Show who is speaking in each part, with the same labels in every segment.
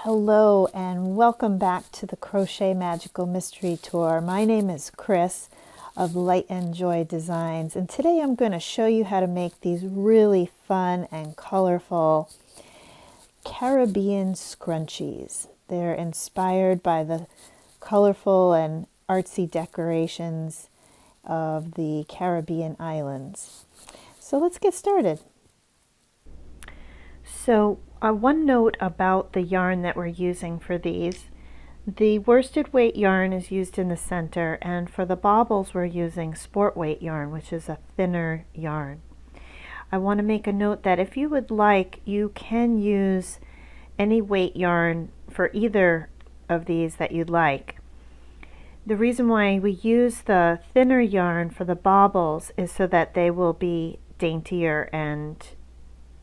Speaker 1: Hello and welcome back to the Crochet Magical Mystery Tour. My name is Chris of Light and Joy Designs, and today I'm going to show you how to make these really fun and colorful Caribbean scrunchies. They're inspired by the colorful and artsy decorations of the Caribbean islands. So let's get started. So one note about the yarn that we're using for these. The worsted weight yarn is used in the center, and for the bobbles we're using sport weight yarn, which is a thinner yarn. I want to make a note that if you would like, you can use any weight yarn for either of these that you'd like. The reason why we use the thinner yarn for the bobbles is so that they will be daintier and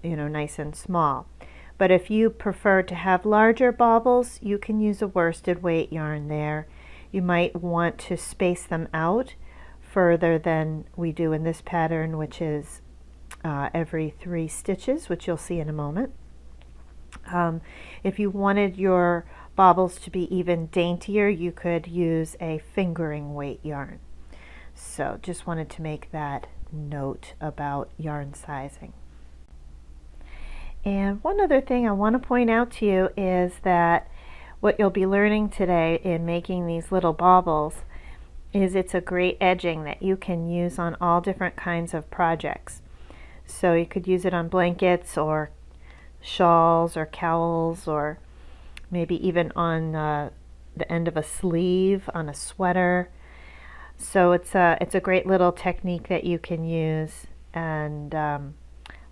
Speaker 1: nice and small. But if you prefer to have larger bobbles, you can use a worsted weight yarn there. You might want to space them out further than we do in this pattern, which is every 3 stitches, which you'll see in a moment. If you wanted your bobbles to be even daintier, you could use a fingering weight yarn. So just wanted to make that note about yarn sizing. And one other thing I want to point out to you is that what you'll be learning today in making these little baubles is it's a great edging that you can use on all different kinds of projects. So you could use it on blankets or shawls or cowls, or maybe even on the end of a sleeve on a sweater. So it's a great little technique that you can use, and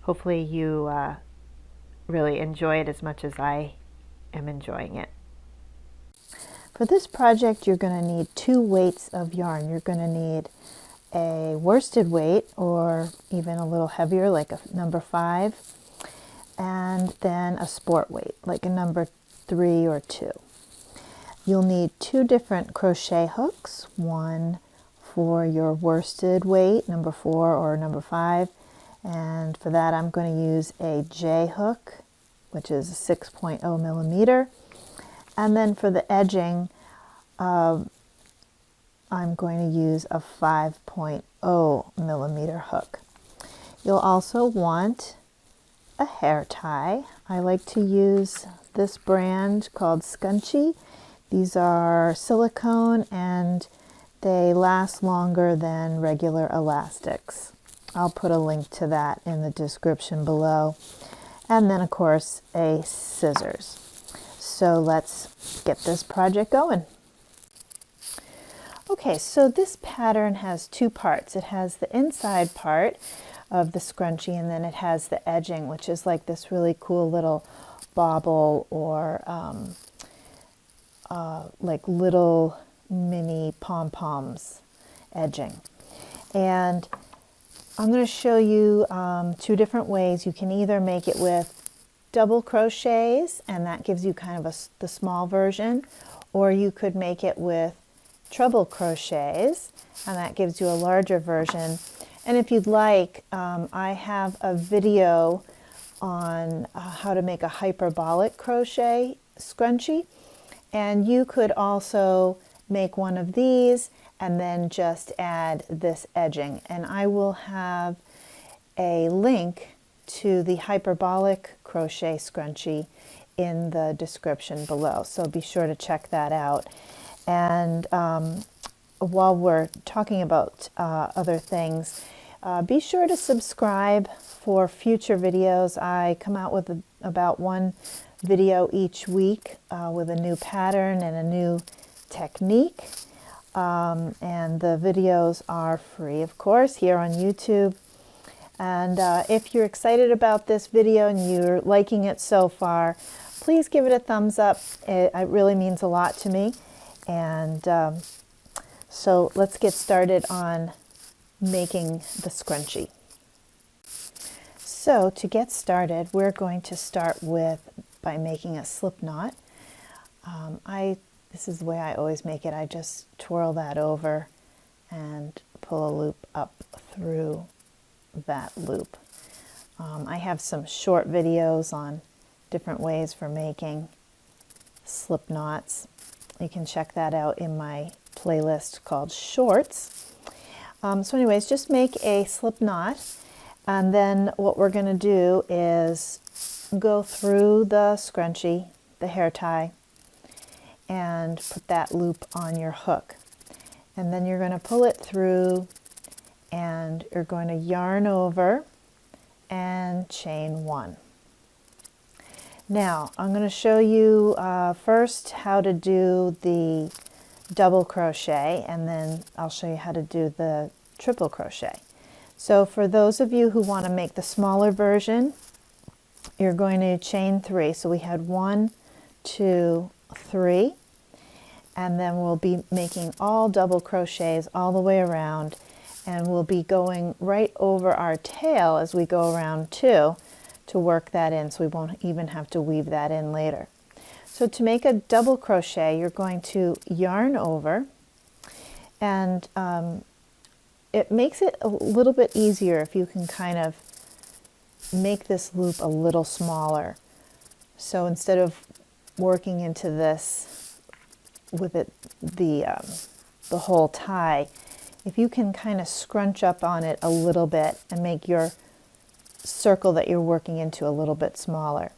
Speaker 1: hopefully you really enjoy it as much as I am enjoying it. For this project, you're going to need 2 weights of yarn. You're going to need a worsted weight, or even a little heavier, like a number 5, and then a sport weight, like a number 3 or 2. You'll need 2 different crochet hooks, one for your worsted weight, number 4 or number 5, and for that I'm going to use a J hook, which is a 6.0 millimeter, and then for the edging I'm going to use a 5.0 millimeter hook. You'll also want a hair tie. I like to use this brand called Scrunchie. These are silicone and they last longer than regular elastics. I'll put a link to that in the description below. And then of course a scissors. So let's get this project going. Okay, so this pattern has 2 parts. It has the inside part of the scrunchie, and then it has the edging, which is like this really cool little bobble, or like little mini pom-poms edging. And I'm going to show you 2 different ways. You can either make it with double crochets, and that gives you kind of the small version, or you could make it with treble crochets, and that gives you a larger version. And if you'd like, I have a video on how to make a hyperbolic crochet scrunchie, and you could also make one of these and then just add this edging. And I will have a link to the hyperbolic crochet scrunchie in the description below, so be sure to check that out. And while we're talking about other things, be sure to subscribe for future videos. I come out with about 1 video each week with a new pattern and a new technique. And the videos are free, of course, here on YouTube. And if you're excited about this video and you're liking it so far, please give it a thumbs up. It really means a lot to me. And so let's get started on making the scrunchie. So to get started, we're going to start by making a slip knot. This is the way I always make it. I just twirl that over and pull a loop up through that loop. I have some short videos on different ways for making slip knots. You can check that out in my playlist called Shorts. So anyways, just make a slip knot, and then what we're going to do is go through the scrunchie, the hair tie, and put that loop on your hook. And then you're going to pull it through, and you're going to yarn over and chain one. Now I'm going to show you first how to do the double crochet, and then I'll show you how to do the triple crochet. So for those of you who want to make the smaller version, you're going to chain 3. So we had 1, 2, 3, and then we'll be making all double crochets all the way around, and we'll be going right over our tail as we go around 2 to work that in, so we won't even have to weave that in later. So to make a double crochet, you're going to yarn over, and it makes it a little bit easier if you can kind of make this loop a little smaller. So instead of working into this with it the whole tie, if you can kind of scrunch up on it a little bit and make your circle that you're working into a little bit smaller.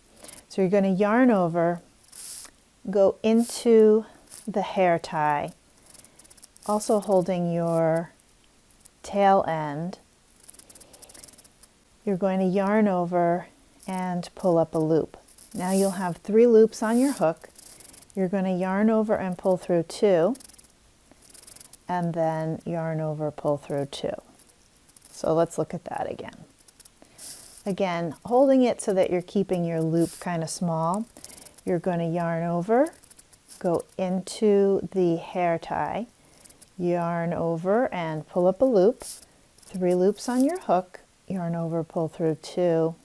Speaker 1: So you're going to yarn over, go into the hair tie, also holding your tail end. You're going to yarn over and pull up a loop. Now you'll have 3 loops on your hook. You're going to yarn over and pull through 2, and then yarn over, pull through 2. So let's look at that again. Again, holding it so that you're keeping your loop kind of small. You're going to yarn over, go into the hair tie, yarn over and pull up a loop, 3 loops on your hook, yarn over, pull through 2,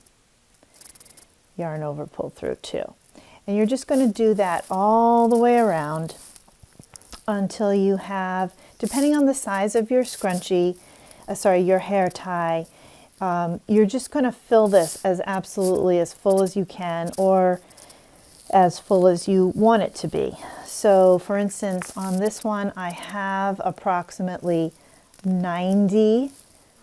Speaker 1: yarn over, pull through 2. And you're just going to do that all the way around until you have, depending on the size of your scrunchie, your hair tie, you're just going to fill this as absolutely as full as you can, or as full as you want it to be. So for instance, on this one, I have approximately 90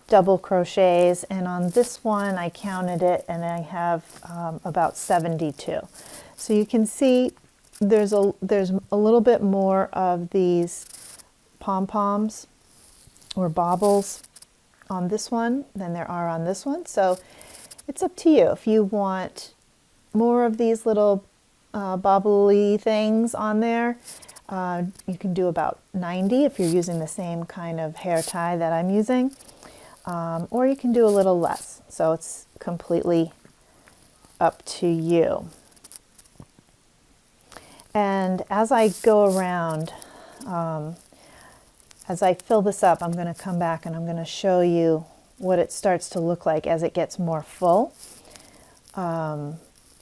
Speaker 1: double crochets, and on this one, I counted it and I have about 72. So you can see there's a little bit more of these pom-poms or bobbles on this one than there are on this one. So it's up to you. If you want more of these little bobbly things on there, you can do about 90 if you're using the same kind of hair tie that I'm using, or you can do a little less. So it's completely up to you. And as I go around, as I fill this up, I'm going to come back and I'm going to show you what it starts to look like as it gets more full,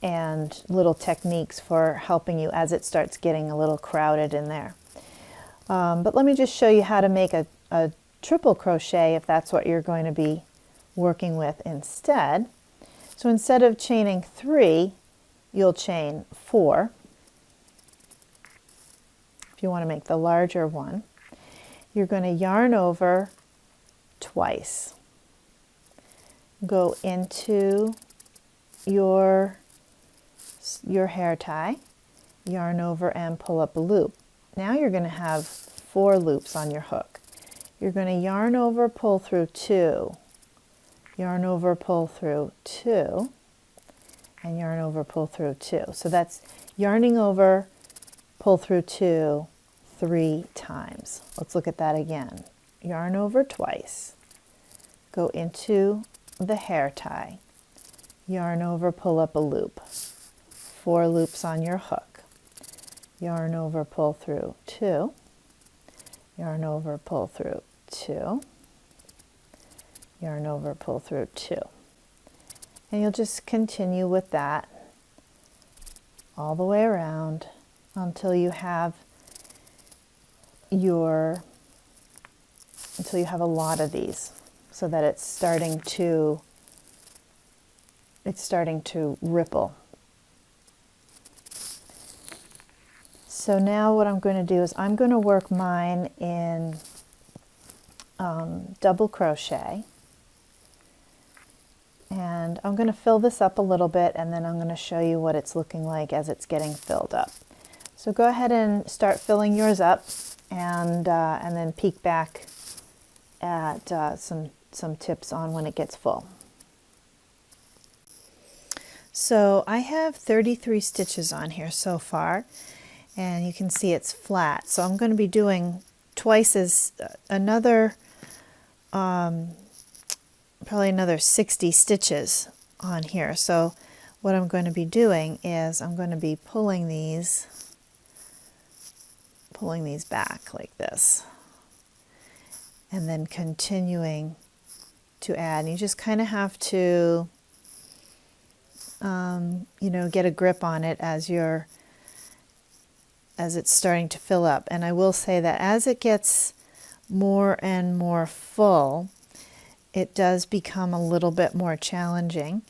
Speaker 1: and little techniques for helping you as it starts getting a little crowded in there. But let me just show you how to make a triple crochet if that's what you're going to be working with instead. So instead of chaining 3, you'll chain 4. If you want to make the larger one, you're going to yarn over twice, go into your hair tie, yarn over and pull up a loop. Now you're going to have 4 loops on your hook. You're going to yarn over, pull through 2, yarn over, pull through 2, and yarn over, pull through 2. So that's yarning over, pull through 2, 3 times. Let's look at that again. Yarn over twice, go into the hair tie, yarn over, pull up a loop, 4 loops on your hook, yarn over, pull through 2, yarn over, pull through 2, yarn over, pull through 2. And you'll just continue with that all the way around until you have a lot of these, so that it's starting to ripple. So now what I'm going to do is I'm going to work mine in double crochet, and I'm going to fill this up a little bit, and then I'm going to show you what it's looking like as it's getting filled up. So go ahead and start filling yours up, and then peek back at some tips on when it gets full. So I have 33 stitches on here so far, and you can see it's flat. So I'm going to be doing twice as another probably another 60 stitches on here. So what I'm going to be doing is I'm going to be pulling these back like this, and then continuing to add. And you just kind of have to you know, get a grip on it as it's starting to fill up. And I will say that as it gets more and more full, it does become a little bit more challenging,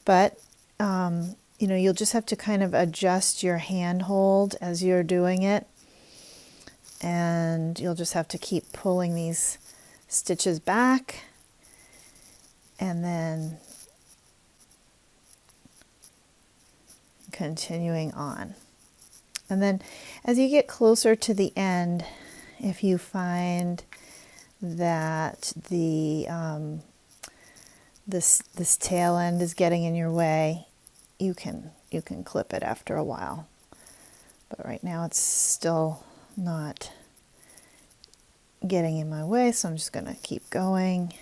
Speaker 1: but you know, you'll just have to kind of adjust your hand hold as you're doing it, and you'll just have to keep pulling these stitches back and then continuing on. And then as you get closer to the end, if you find that this tail end is getting in your way, you can clip it after a while. But right now it's still not getting in my way, so I'm just going to keep going.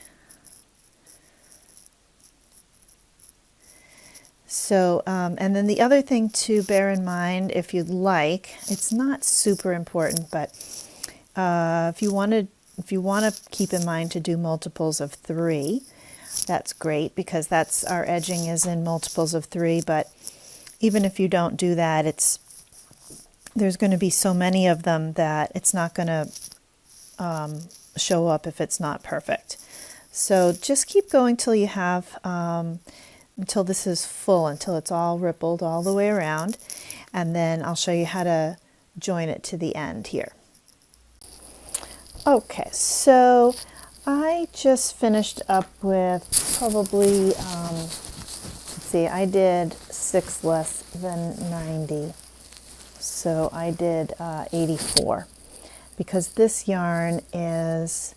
Speaker 1: So, and then the other thing to bear in mind, if you'd like, it's not super important, but if you want to keep in mind to do multiples of 3, that's great, because our edging is in multiples of 3. But even if you don't do that, there's going to be so many of them that it's not going to show up if it's not perfect. So just keep going till you have until this is full, until it's all rippled all the way around, and then I'll show you how to join it to the end here. Okay, so I just finished up with probably, let's see, I did 6 less than 90, so I did 84, because this yarn is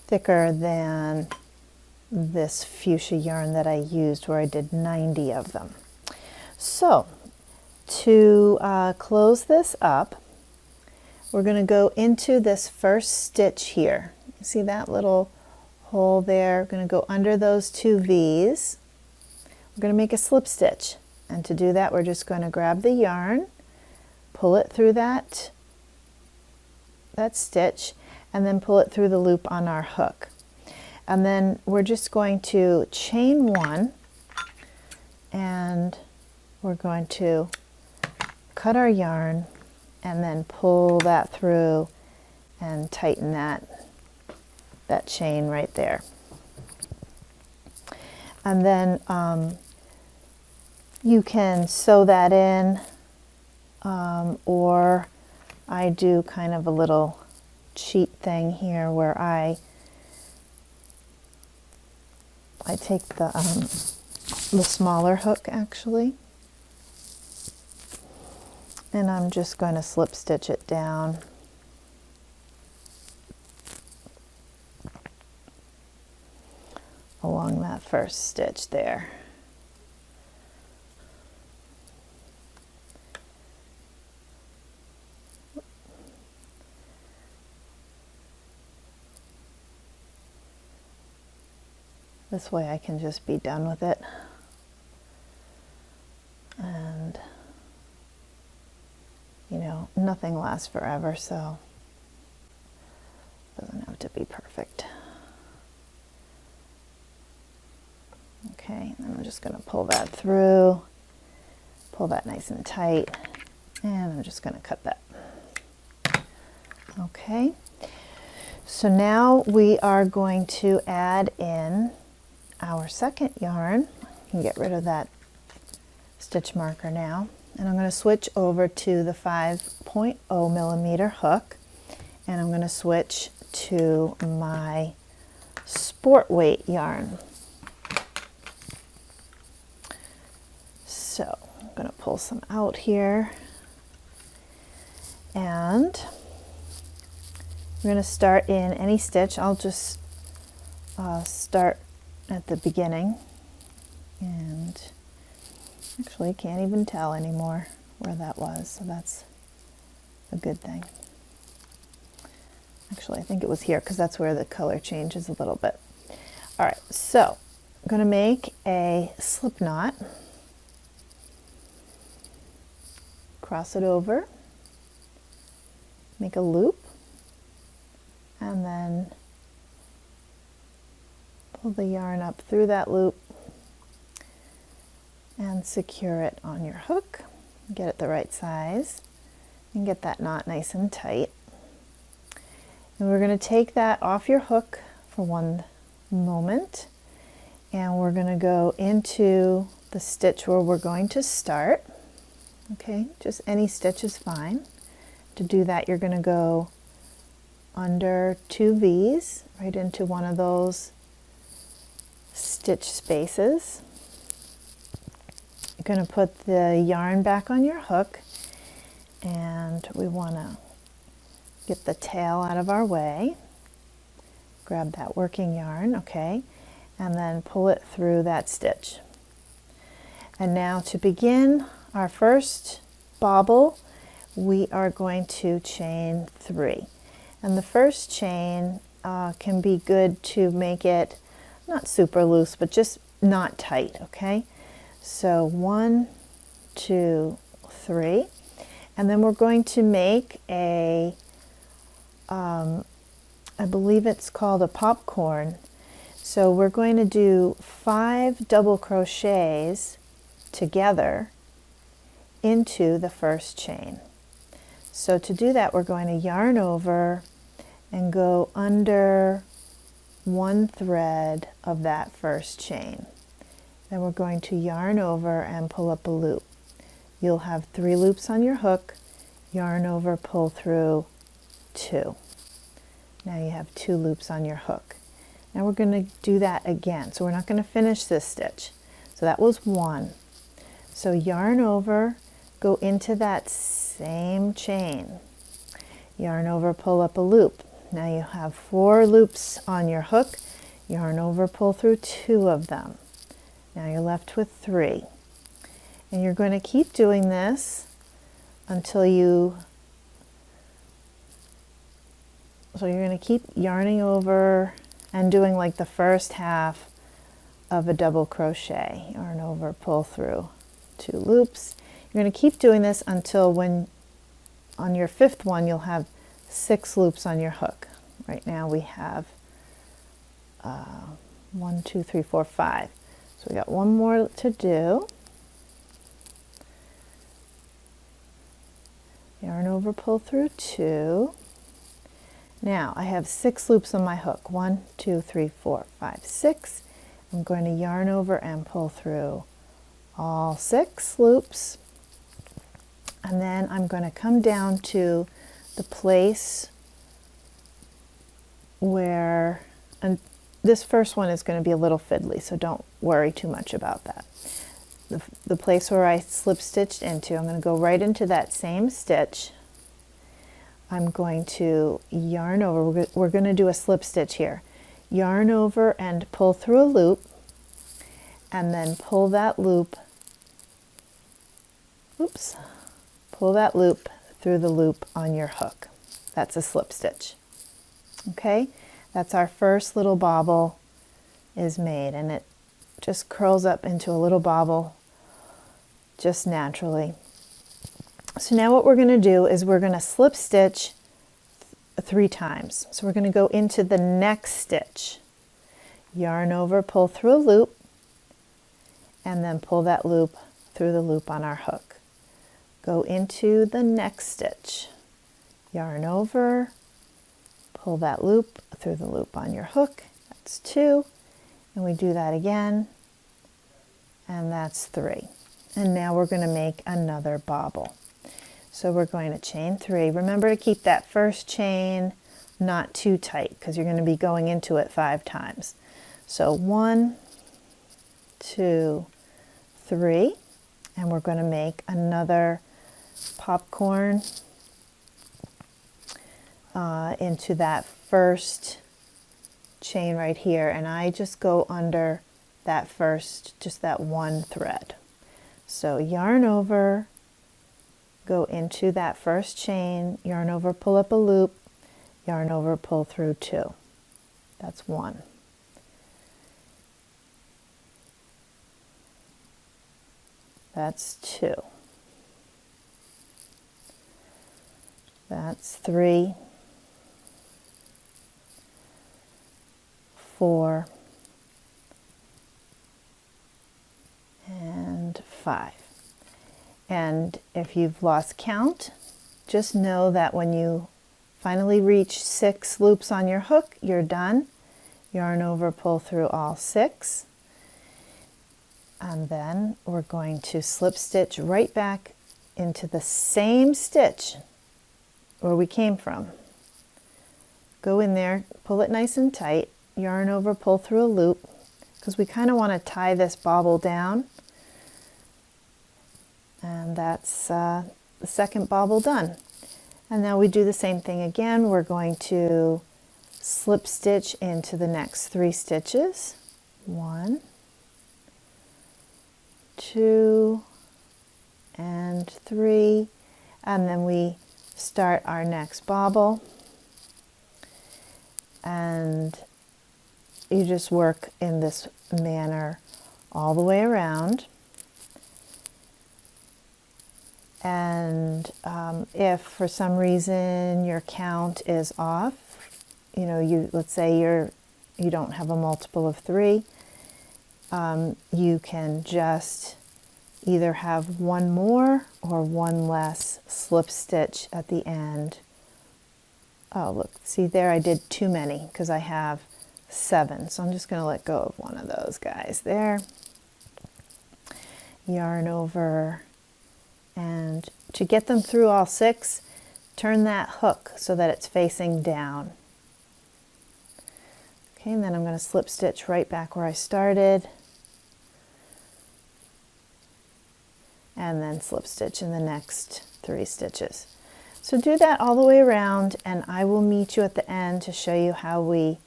Speaker 1: thicker than this fuchsia yarn that I used, where I did 90 of them. So to close this up, we're going to go into this first stitch here. See that little hole there? We're going to go under those 2 V's. We're going to make a slip stitch, and to do that we're just going to grab the yarn, pull it through that stitch, and then pull it through the loop on our hook. And then we're just going to chain 1, and we're going to cut our yarn and then pull that through and tighten that chain right there. And then you can sew that in, or I do kind of a little cheat thing here where I take the smaller hook actually, and I'm just going to slip stitch it down along that first stitch there. This way I can just be done with it. And, you know, nothing lasts forever, so it doesn't have to be perfect. Okay, and I'm just going to pull that through, pull that nice and tight, and I'm just going to cut that. Okay, so now we are going to add in our second yarn. You can get rid of that stitch marker now, and I'm going to switch over to the 5 4.0 millimeter hook, and I'm going to switch to my sport weight yarn. So I'm going to pull some out here, and we're going to start in any stitch. I'll just start at the beginning, and actually can't even tell anymore where that was, so that's a good thing. Actually, I think it was here because that's where the color changes a little bit. All right, so I'm going to make a slip knot, cross it over, make a loop, and then pull the yarn up through that loop and secure it on your hook. Get it the right size and get that knot nice and tight. And we're going to take that off your hook for one moment, and we're going to go into the stitch where we're going to start. Okay, just any stitch is fine. To do that, you're going to go under 2 V's right into one of those stitch spaces. You're going to put the yarn back on your hook, and we want to get the tail out of our way. Grab that working yarn, okay, and then pull it through that stitch. And now to begin our first bobble, we are going to chain 3. And the first chain can be good to make it not super loose, but just not tight, okay? So 1, 2, 3, and then we're going to make a I believe it's called a popcorn. So we're going to do 5 double crochets together into the first chain. So to do that, we're going to yarn over and go under 1 thread of that first chain. Then we're going to yarn over and pull up a loop. You'll have 3 loops on your hook, yarn over, pull through 2. Now you have 2 loops on your hook. Now we're going to do that again. So we're not going to finish this stitch. So that was 1. So yarn over, go into that same chain. Yarn over, pull up a loop. Now you have 4 loops on your hook. Yarn over, pull through 2 of them. Now you're left with 3. And you're going to keep doing this until you're going to keep yarning over and doing like the first half of a double crochet. Yarn over, pull through 2 loops. You're going to keep doing this until when on your 5th one you'll have 6 loops on your hook. Right now we have 1, 2, 3, 4, 5. So we got 1 more to do. Yarn over, pull through 2. Now I have 6 loops on my hook. 1, 2, 3, 4, 5, 6. I'm going to yarn over and pull through all 6 loops. And then I'm going to come down to the place where, and this first one is going to be a little fiddly, so don't worry too much about that. The place where I slip stitched into, I'm going to go right into that same stitch. I'm going to yarn over, we're going to do a slip stitch here. Yarn over and pull through a loop, and then pull that loop, oops, pull that loop through the loop on your hook. That's a slip stitch. Okay, that's our first little bobble is made, and it just curls up into a little bobble just naturally. So now what we're going to do is we're going to slip stitch 3 times. So we're going to go into the next stitch, yarn over, pull through a loop, and then pull that loop through the loop on our hook. Go into the next stitch, yarn over, pull that loop through the loop on your hook. That's 2, and we do that again, and that's 3. And now we're going to make another bobble. So we're going to chain 3. Remember to keep that first chain not too tight because you're going to be going into it 5 times. So 1, 2, 3, and we're going to make another popcorn into that first chain right here, and I just go under that first, just that one thread. So yarn over, go into that first chain, yarn over, pull up a loop, yarn over, pull through 2. That's 1. That's 2. That's 3, 4, and 5. And if you've lost count, just know that when you finally reach 6 loops on your hook, you're done. Yarn over, pull through all 6. And then we're going to slip stitch right back into the same stitch where we came from. Go in there, pull it nice and tight, yarn over, pull through a loop, because we kind of want to tie this bobble down. And that's the second bobble done. And now we do the same thing again. We're going to slip stitch into the next 3 stitches. 1, 2, and 3, and then we start our next bobble, and you just work in this manner all the way around. And if for some reason your count is off, you know, let's say you don't have a multiple of 3, you can just either have 1 more or 1 less slip stitch at the end. Oh, look, see there, I did too many because I have 7. So I'm just going to let go of one of those guys there. Yarn over, and to get them through all 6, turn that hook so that it's facing down. Okay, and then I'm going to slip stitch right back where I started, and then slip stitch in the next 3 stitches. So do that all the way around, and I will meet you at the end to show you how we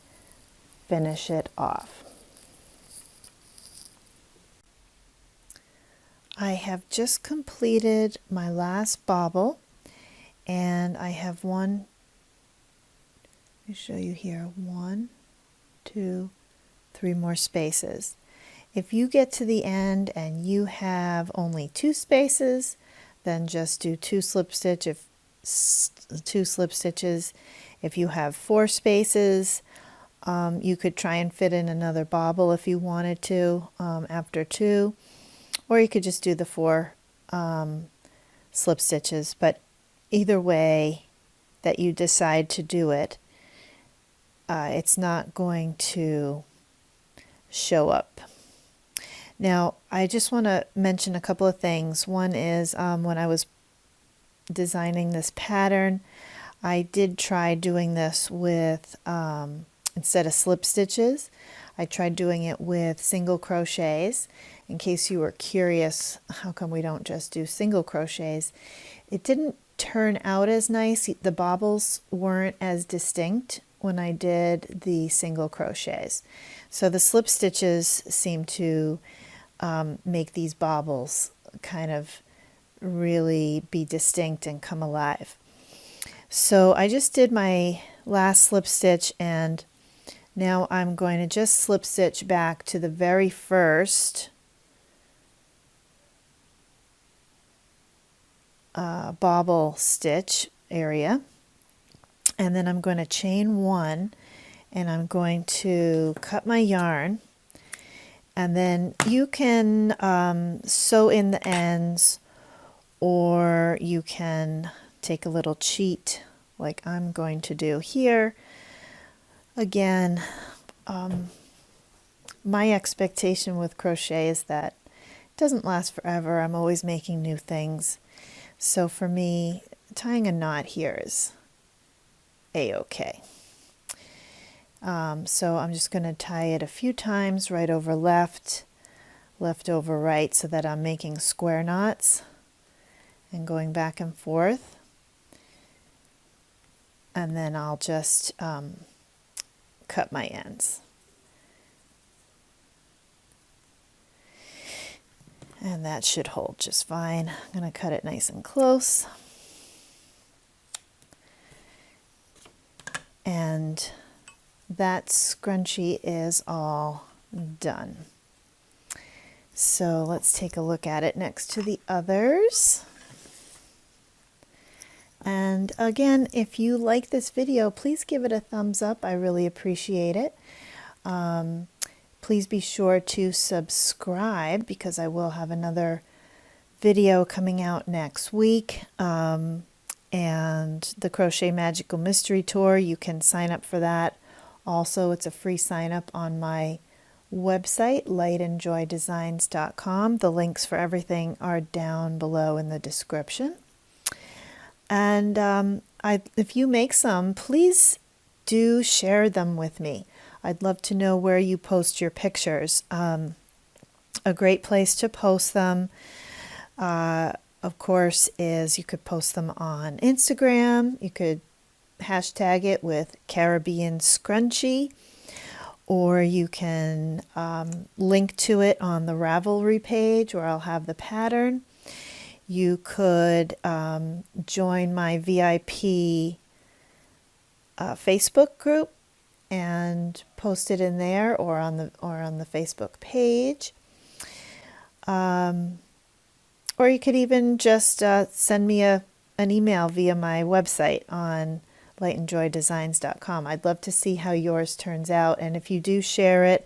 Speaker 1: finish it off. I have just completed my last bobble, and I have let me show you here, 1, 2, 3 more spaces. If you get to the end and you have only 2 spaces, then just do 2 slip stitches. If you have 4 spaces, you could try and fit in another bobble if you wanted to after 2, or you could just do the 4 slip stitches. But either way that you decide to do it, it's not going to show up. Now, I just want to mention a couple of things. One is when I was designing this pattern, I did try doing this with, instead of slip stitches, I tried doing it with single crochets. In case you were curious, how come we don't just do single crochets? It didn't turn out as nice. The bobbles weren't as distinct when I did the single crochets. So the slip stitches seem to make these bobbles kind of really be distinct and come alive. So I just did my last slip stitch, and now I'm going to just slip stitch back to the very first bobble stitch area, and then I'm going to chain 1, and I'm going to cut my yarn, and then you can sew in the ends, or you can take a little cheat like I'm going to do here. Again, my expectation with crochet is that it doesn't last forever. I'm always making new things. So for me, tying a knot here is a-okay. So I'm just going to tie it a few times, right over left, left over right, so that I'm making square knots and going back and forth. And then I'll just cut my ends. And that should hold just fine. I'm going to cut it nice and close. And that scrunchie is all done. So let's take a look at it next to the others. And again, if you like this video, please give it a thumbs up. I really appreciate it. Please be sure to subscribe, because I will have another video coming out next week. And the Crochet Magical Mystery Tour, you can sign up for that. Also, it's a free sign up on my website, lightandjoydesigns.com. The links for everything are down below in the description. And if you make some, please do share them with me. I'd love to know where you post your pictures. A great place to post them, of course, is you could post them on Instagram. You could hashtag it with Caribbean Scrunchie, or you can link to it on the Ravelry page where I'll have the pattern. You could join my VIP Facebook group and post it in there, or on the Facebook page. Or you could even just send me an email via my website on lightandjoydesigns.com. I'd love to see how yours turns out, and if you do share it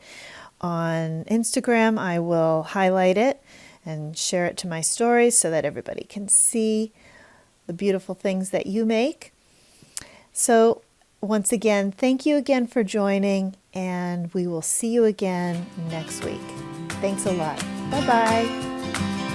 Speaker 1: on Instagram, I will highlight it and share it to my stories so that everybody can see the beautiful things that you make. So once again, thank you again for joining, and we will see you again next week. Thanks a lot. Bye-bye.